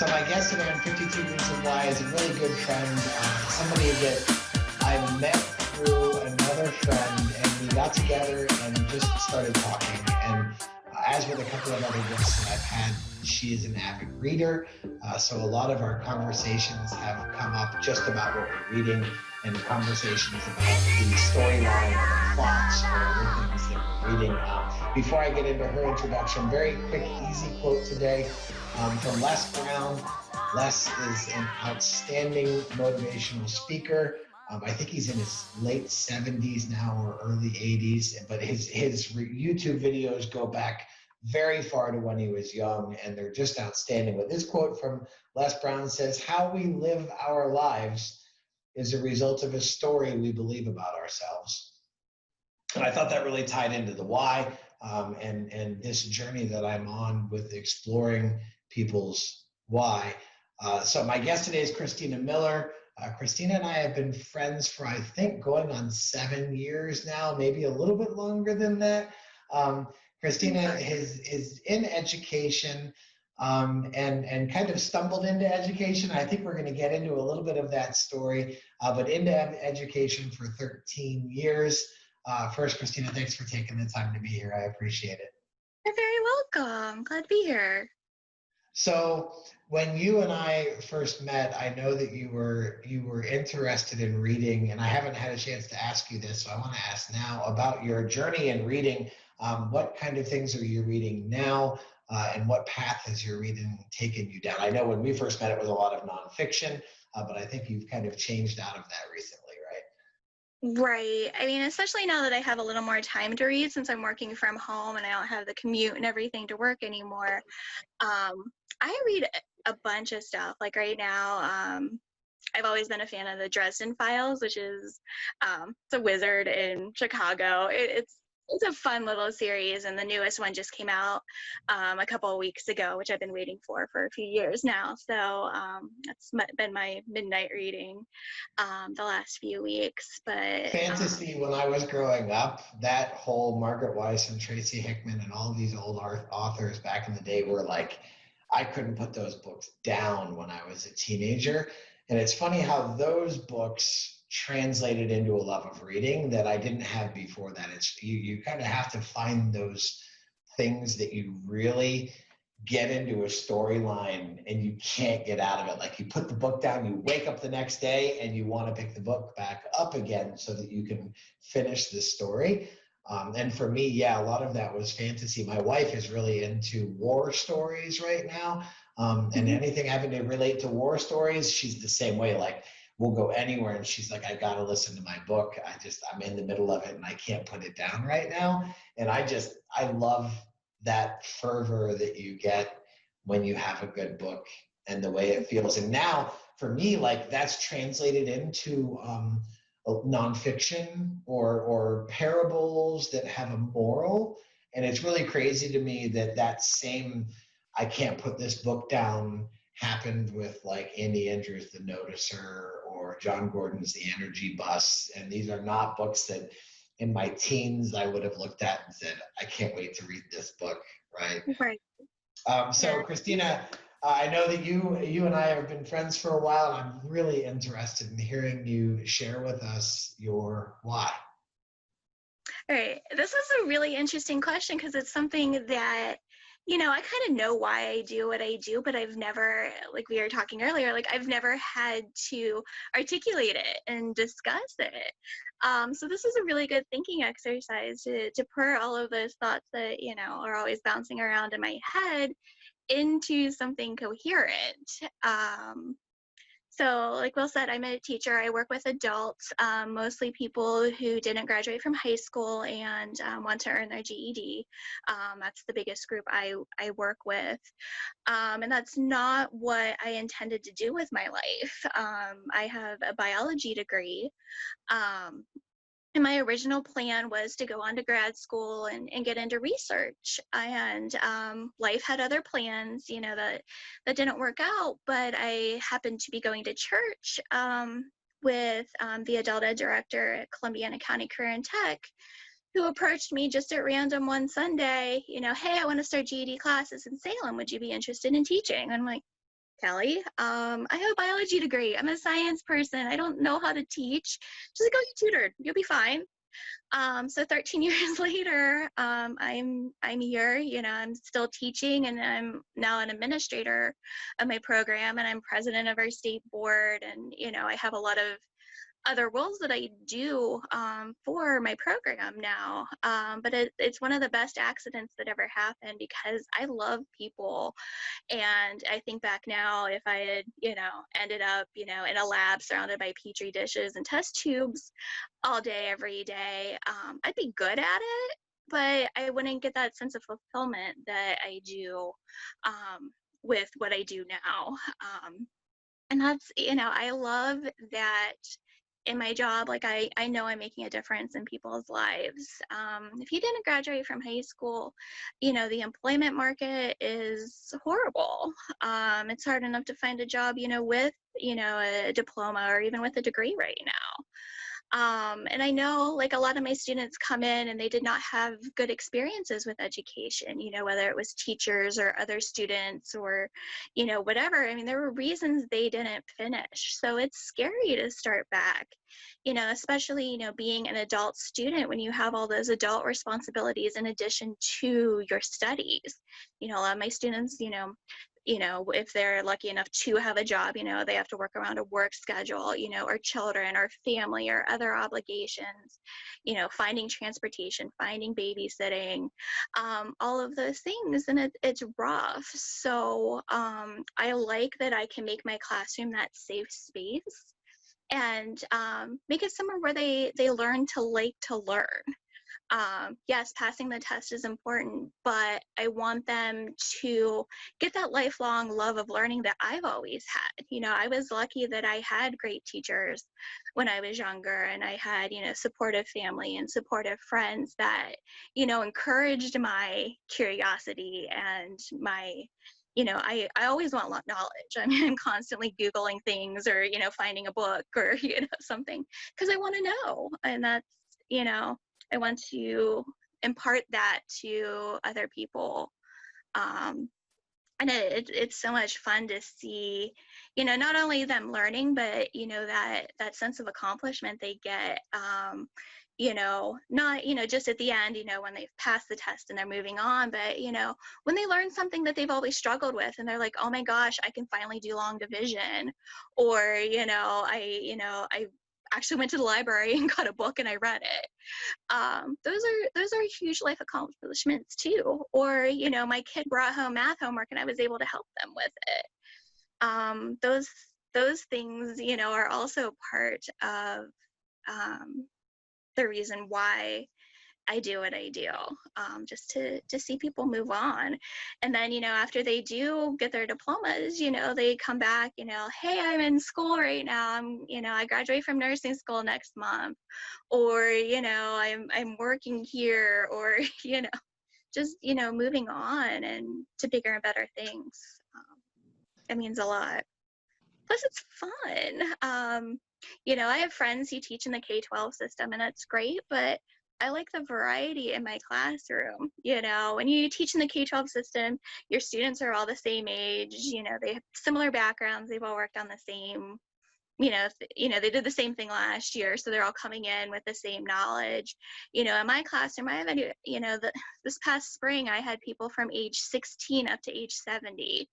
So my guest today on 52 Reasons Why is a really good friend, somebody that I met through another friend, and we got together and just started talking. And as with a couple of other guests that I've had, she is an avid reader. So a lot of our conversations have come up just about what we're reading and conversations about the storyline or the plots or other things that we're reading. Before I get into her introduction, very quick, easy quote today from Les Brown. Les is an outstanding motivational speaker. I think he's in his late 70s now or early 80s, but his YouTube videos go back very far to when he was young, and they're just outstanding. But this quote from Les Brown says, "How we live our lives is a result of a story we believe about ourselves." And I thought that really tied into the why and this journey that I'm on with exploring people's why. So my guest today is Christina Miller. Christina and I have been friends for, I think, going on 7 years now, maybe a little bit longer than that. Christina is in education and kind of stumbled into education. I think we're going to get into a little bit of that story, but into education for 13 years. First, Christina, thanks for taking the time to be here. I appreciate it. You're very welcome. Glad to be here. So when you and I first met, I know that you were interested in reading, and I haven't had a chance to ask you this, so I want to ask now about your journey in reading. What kind of things are you reading now, and what path has your reading taken you down? I know when we first met, it was a lot of nonfiction, but I think you've kind of changed out of that recently, right? Right. I mean, especially now that I have a little more time to read since I'm working from home and I don't have the commute and everything to work anymore. I read a bunch of stuff. Like right now, I've always been a fan of the Dresden Files, which is it's a wizard in Chicago. It's a fun little series, and the newest one just came out a couple of weeks ago, which I've been waiting for a few years now. So that's been my midnight reading the last few weeks. But Fantasy, when I was growing up, that whole Margaret Weiss and Tracy Hickman and all these old authors back in the day were like, I couldn't put those books down when I was a teenager. And it's funny how those books translated into a love of reading that I didn't have before that. It's you kind of have to find those things that you really get into a storyline and you can't get out of it. Like you put the book down, you wake up the next day and you want to pick the book back up again so that you can finish the story. And for me, yeah, a lot of that was fantasy. My wife is really into war stories right now. And anything having to relate to war stories, she's the same way. Like we'll go anywhere and she's like, I got to listen to my book. I'm in the middle of it and I can't put it down right now. And I love that fervor that you get when you have a good book and the way it feels. And now for me, like that's translated into nonfiction or parables that have a moral. And it's really crazy to me that same, I can't put this book down, happened with like Andy Andrews' The Noticer or John Gordon's The Energy Bus. And these are not books that in my teens I would have looked at and said, I can't wait to read this book, right? Right. So Christina, I know that you and I have been friends for a while, and I'm really interested in hearing you share with us your why. All right. This is a really interesting question because it's something that, I kind of know why I do what I do, but I've never, like we were talking earlier, like I've never had to articulate it and discuss it. So this is a really good thinking exercise to pour all of those thoughts that, are always bouncing around in my head into something coherent. So like Will said, I'm a teacher. I work with adults, mostly people who didn't graduate from high school and want to earn their GED. That's the biggest group I work with. And that's not what I intended to do with my life. I have a biology degree. And my original plan was to go on to grad school and get into research. And life had other plans, that didn't work out. But I happened to be going to church with the adult ed director at Columbiana County Career and Tech, who approached me just at random one Sunday, hey, I want to start GED classes in Salem. Would you be interested in teaching? I'm like, Kelly. I have a biology degree. I'm a science person. I don't know how to teach. Just go get tutored. You'll be fine. So 13 years later, I'm here. I'm still teaching, and I'm now an administrator of my program, and I'm president of our state board, and I have a lot of other roles that I do for my program now. But it's one of the best accidents that ever happened because I love people. And I think back now, if I had, ended up, in a lab surrounded by petri dishes and test tubes all day, every day, I'd be good at it, but I wouldn't get that sense of fulfillment that I do with what I do now. And that's, I love that in my job, like I know I'm making a difference in people's lives. If you didn't graduate from high school, the employment market is horrible. It's hard enough to find a job, with, a diploma or even with a degree right now. And I know like a lot of my students come in and they did not have good experiences with education, whether it was teachers or other students or, whatever. I mean, there were reasons they didn't finish. So it's scary to start back, especially, being an adult student when you have all those adult responsibilities in addition to your studies. A lot of my students, if they're lucky enough to have a job, they have to work around a work schedule, or children or family or other obligations, finding transportation, finding babysitting, all of those things. And it's rough. So I like that I can make my classroom that safe space and make it somewhere where they learn to like to learn. Yes, passing the test is important, but I want them to get that lifelong love of learning that I've always had. I was lucky that I had great teachers when I was younger, and I had, supportive family and supportive friends that, encouraged my curiosity and my, I always want knowledge. I mean, I'm constantly Googling things or, finding a book or, something because I want to know. And that's, I want to impart that to other people. And it's so much fun to see, not only them learning, but, that sense of accomplishment they get, not, just at the end, when they've passed the test and they're moving on, but, when they learn something that they've always struggled with and they're like, oh my gosh, I can finally do long division. Or, I actually went to the library and got a book and I read it. Those are huge life accomplishments too. Or, my kid brought home math homework and I was able to help them with it. Those things, are also part of the reason why I do what I do, just to see people move on. And then, after they do get their diplomas, they come back, hey, I'm in school right now. I graduate from nursing school next month, or, I'm working here, or, just, moving on and to bigger and better things. It means a lot. Plus it's fun. I have friends who teach in the K-12 system and that's great, but I like the variety in my classroom. When you teach in the K-12 system, your students are all the same age, they have similar backgrounds, they've all worked on the same, they did the same thing last year, so they're all coming in with the same knowledge. In my classroom, I have, this past spring, I had people from age 16 up to age 70,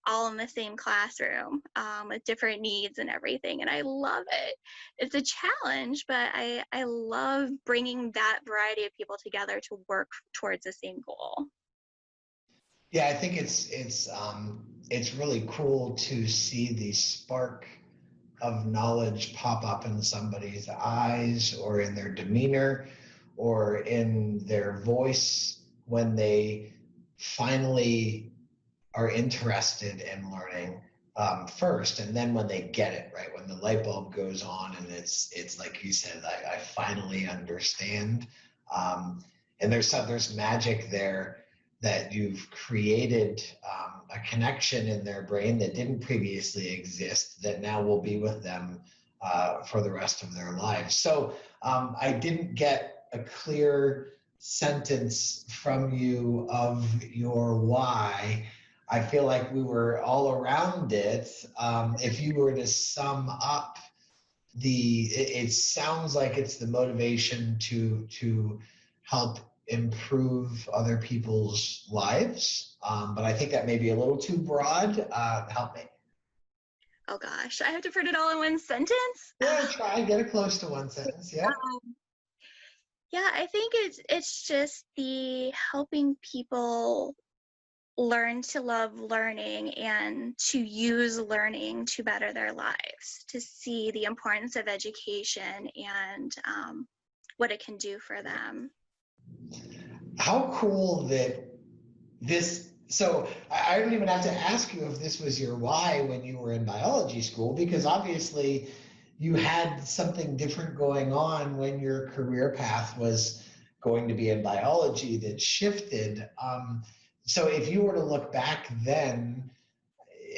all in the same classroom, with different needs and everything, and I love it. It's a challenge, but I love bringing that variety of people together to work towards the same goal. Yeah, I think it's really cool to see the spark of knowledge pop up in somebody's eyes or in their demeanor or in their voice when they finally are interested in learning, first, and then when they get it, right, when the light bulb goes on and it's like you said, I finally understand, and there's magic there that you've created, a connection in their brain that didn't previously exist that now will be with them for the rest of their lives. So I didn't get a clear sentence from you of your why. I feel like we were all around it. If you were to sum up it sounds like it's the motivation to help improve other people's lives. But I think that may be a little too broad. Help me. Oh gosh, I have to put it all in one sentence. Yeah, try get it close to one sentence. Yeah. Yeah, I think it's just the helping people learn to love learning and to use learning to better their lives, to see the importance of education and what it can do for them. How cool that this. So I don't even have to ask you if this was your why when you were in biology school, because obviously you had something different going on when your career path was going to be in biology that shifted. So if you were to look back then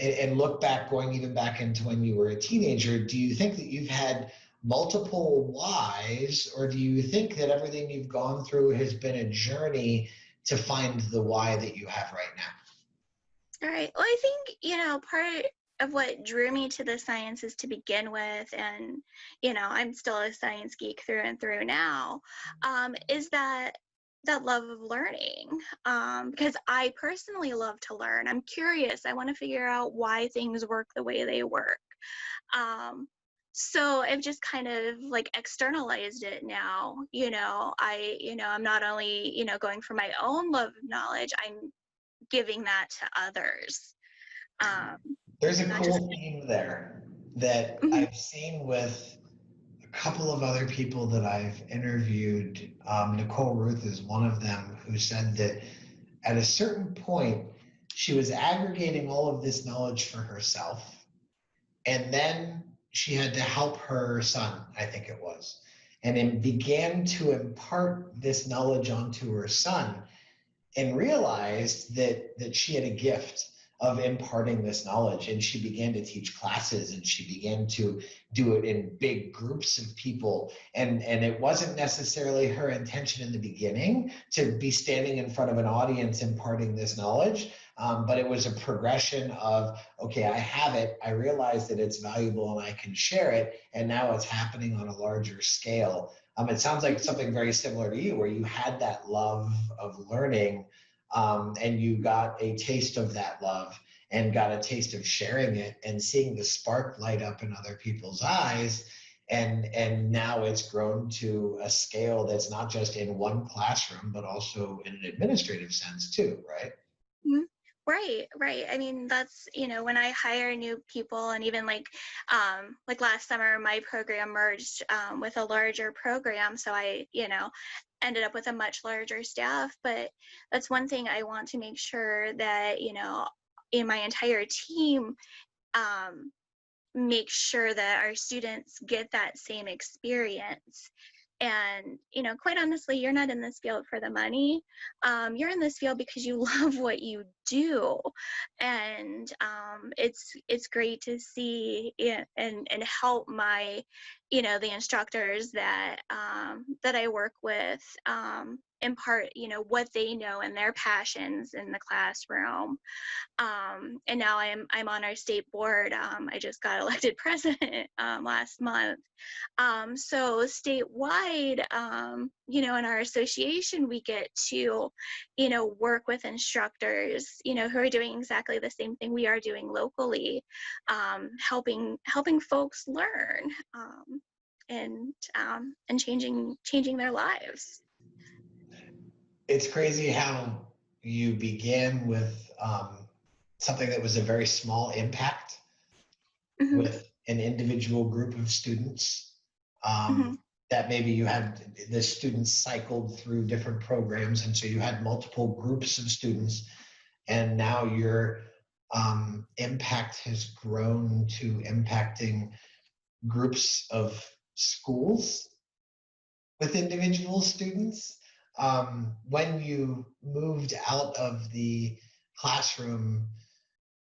and look back, going even back into when you were a teenager, do you think that you've had multiple whys, or do you think that everything you've gone through has been a journey to find the why that you have right now? All right. Well, I think, part of what drew me to the sciences to begin with, and, I'm still a science geek through and through now, is that love of learning. Because I personally love to learn. I'm curious. I want to figure out why things work the way they work. Um, so I've just kind of like externalized it now. I'm not only, going for my own love of knowledge, I'm giving that to others. Um, There's a and that just, cool theme there that Mhm. I've seen with a couple of other people that I've interviewed. Nicole Ruth is one of them, who said that at a certain point, she was aggregating all of this knowledge for herself. And then she had to help her son, I think it was, and then began to impart this knowledge onto her son, and realized that she had a gift of imparting this knowledge, and she began to teach classes, and she began to do it in big groups of people, and it wasn't necessarily her intention in the beginning to be standing in front of an audience imparting this knowledge. But it was a progression of, okay, I have it, I realize that it's valuable and I can share it, and now it's happening on a larger scale. It sounds like something very similar to you, where you had that love of learning, and you got a taste of that love and got a taste of sharing it and seeing the spark light up in other people's eyes. And now it's grown to a scale that's not just in one classroom, but also in an administrative sense too, right? Mhm. Right, right. I mean, that's, when I hire new people, and even like last summer, my program merged with a larger program. So I, ended up with a much larger staff. But that's one thing I want to make sure that, in my entire team, um, make sure that our students get that same experience. And, quite honestly, you're not in this field for the money. You're in this field because you love what you do. And it's great to see it and help my, the instructors that I work with, impart, what they know and their passions in the classroom. And now I'm on our state board. I just got elected president last month. So statewide, in our association, we get to, work with instructors, who are doing exactly the same thing we are doing locally, helping folks learn, and changing their lives. It's crazy how you began with something that was a very small impact Hmm. with an individual group of students, Hmm. that maybe you had the students cycled through different programs, and so you had multiple groups of students, and now your impact has grown to impacting groups of schools with individual students. When you moved out of the classroom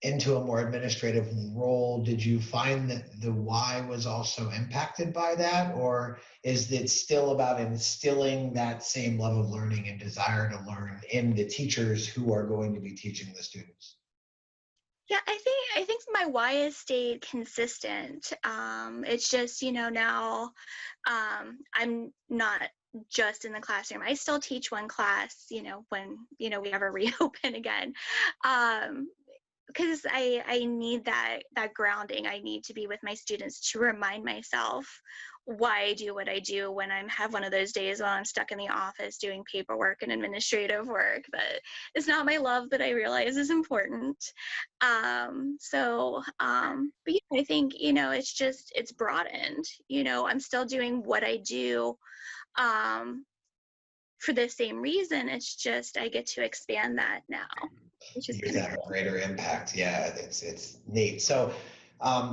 into a more administrative role, did you find that the why was also impacted by that? Or is it still about instilling that same love of learning and desire to learn in the teachers who are going to be teaching the students? Yeah, I think my why has stayed consistent. It's just, now I'm not just in the classroom. I still teach one class, when, we ever reopen again. Um, because I need that grounding. I need to be with my students to remind myself why I do what I do when I have one of those days when I'm stuck in the office doing paperwork and administrative work that is not my love, that I realize is important. But yeah, I think, it's broadened. I'm still doing what I do um, for the same reason. It's just I get to expand that now, which is You get kind to of have a cool. greater impact. Yeah, it's neat. So,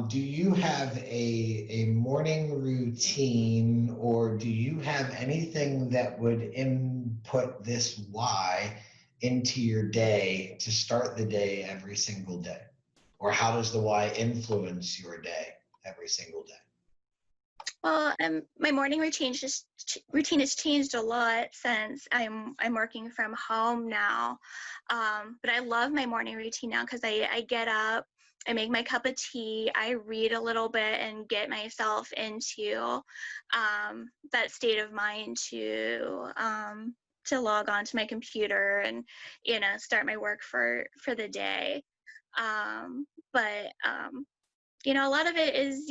do you have a morning routine, or do you have anything that would input this why into your day to start the day every single day? Or how does the why influence your day every single day? Well, my morning routine has changed a lot since I'm working from home now. But I love my morning routine now because I get up, I make my cup of tea, I read a little bit, and get myself into that state of mind to log on to my computer and start my work for the day. But a lot of it is,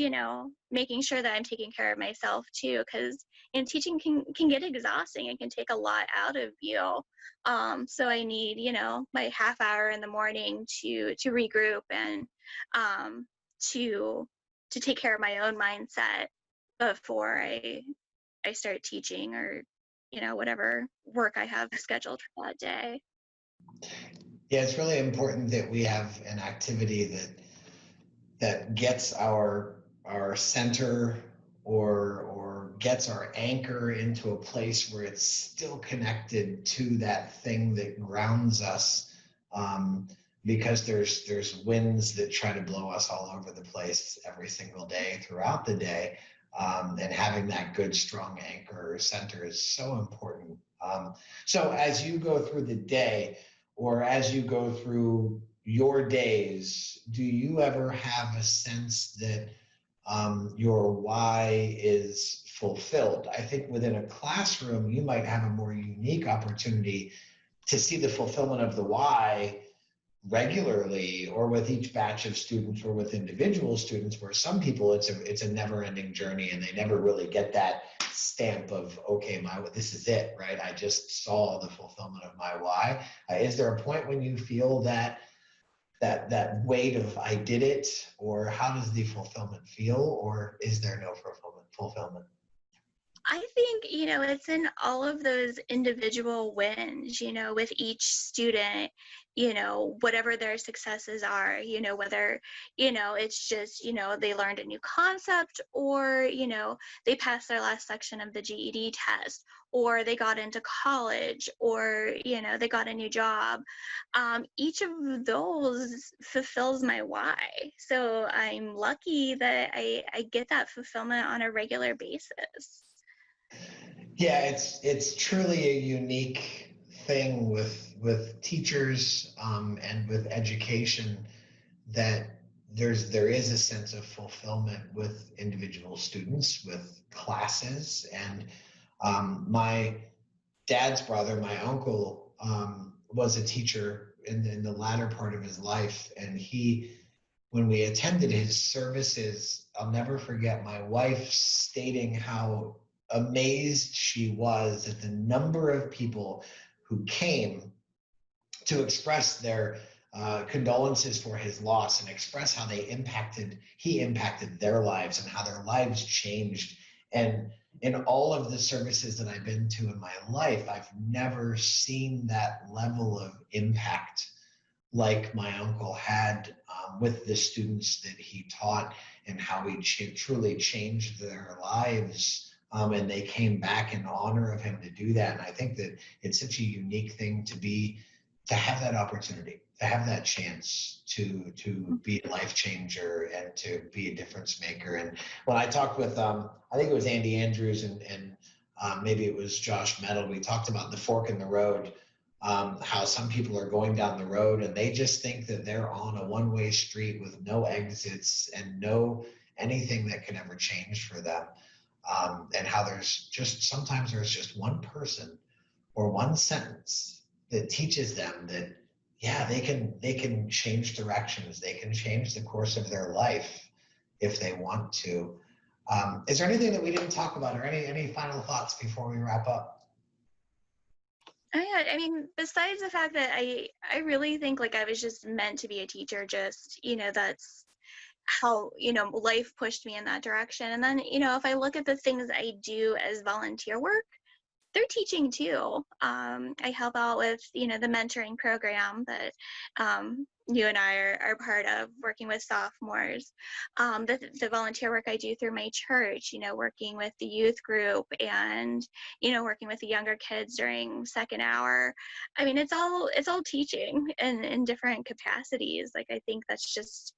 making sure that I'm taking care of myself too, because teaching can get exhausting and can take a lot out of you. So I need, my half hour in the morning to regroup and um, to to take care of my own mindset before I start teaching or whatever work I have scheduled for that day. Yeah, it's really important that we have an activity that gets our center or gets our anchor into a place where it's still connected to that thing that grounds us, um, because there's winds that try to blow us all over the place every single day throughout the day, and having that good strong anchor or center is so important. So as you go through the day, or as you go through your days, do you ever have a sense that your why is fulfilled? I think within a classroom, you might have a more unique opportunity to see the fulfillment of the why regularly, or with each batch of students, or with individual students, where some people it's a never ending journey and they never really get that stamp of, okay, my, this is it, right? I just saw the fulfillment of my why. Is there a point when you feel that weight of I did it, or how does the fulfillment feel, or is there no fulfillment? I think, it's in all of those individual wins, with each student, whatever their successes are, whether, it's just, they learned a new concept, or, they passed their last section of the GED test, or they got into college, or, they got a new job. Each of those fulfills my why. So I'm lucky that I get that fulfillment on a regular basis. Yeah, it's truly a unique thing with teachers, and with education, that there is a sense of fulfillment with individual students, with classes. And my dad's brother, my uncle, was a teacher in the latter part of his life, and when we attended his services, I'll never forget my wife stating how amazed she was at the number of people who came to express their condolences for his loss, and express how he impacted their lives, and how their lives changed. And in all of the services that I've been to in my life, I've never seen that level of impact like my uncle had, with the students that he taught, and how he truly changed their lives. And they came back in honor of him to do that. And I think that it's such a unique thing to have that opportunity, to have that chance to be a life changer and to be a difference maker. And when I talked with, I think it was Andy Andrews, and maybe it was Josh Metal, we talked about the fork in the road how some people are going down the road and they just think that they're on a one-way street with no exits and no anything that can ever change for them. And how sometimes there's just one person or one sentence that teaches them that, yeah, they can change directions, they can change the course of their life if they want to. Is there anything that we didn't talk about, or any final thoughts before we wrap up? I mean, besides the fact that I really think like I was just meant to be a teacher, just, that's how, life pushed me in that direction. And then, if I look at the things I do as volunteer work, they're teaching too. I help out with, the mentoring program that you and I are part of, working with sophomores. The volunteer work I do through my church, working with the youth group and, working with the younger kids during second hour. I mean, it's all teaching in different capacities. Like, I think that's just,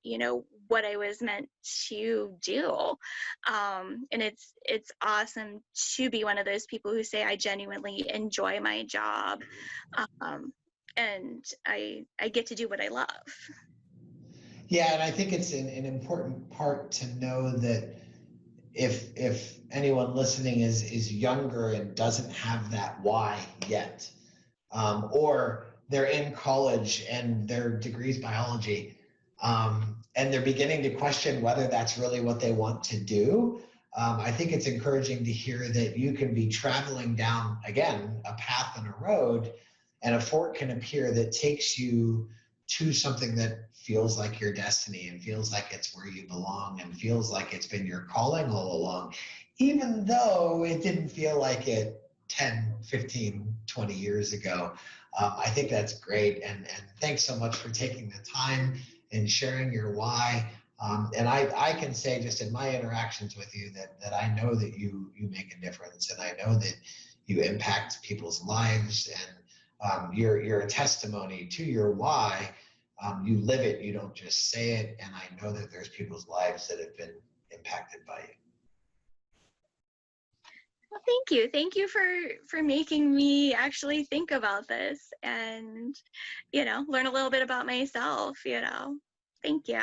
what I was meant to do. And it's awesome to be one of those people who say I genuinely enjoy my job, and I get to do what I love. Yeah, and I think it's an important part to know that if anyone listening is younger and doesn't have that why yet, or they're in college and their degree's biology, and they're beginning to question whether that's really what they want to do. I think it's encouraging to hear that you can be traveling down, again, a path and a road, and a fork can appear that takes you to something that feels like your destiny and feels like it's where you belong and feels like it's been your calling all along, even though it didn't feel like it 10, 15, 20 years ago. I think that's great. And thanks so much for taking the time and sharing your why. And I can say just in my interactions with you that I know that you make a difference, and I know that you impact people's lives, and you're a testimony to your why. You live it, you don't just say it, and I know that there's people's lives that have been impacted by you. Well, thank you for making me actually think about this and, learn a little bit about myself. Thank you.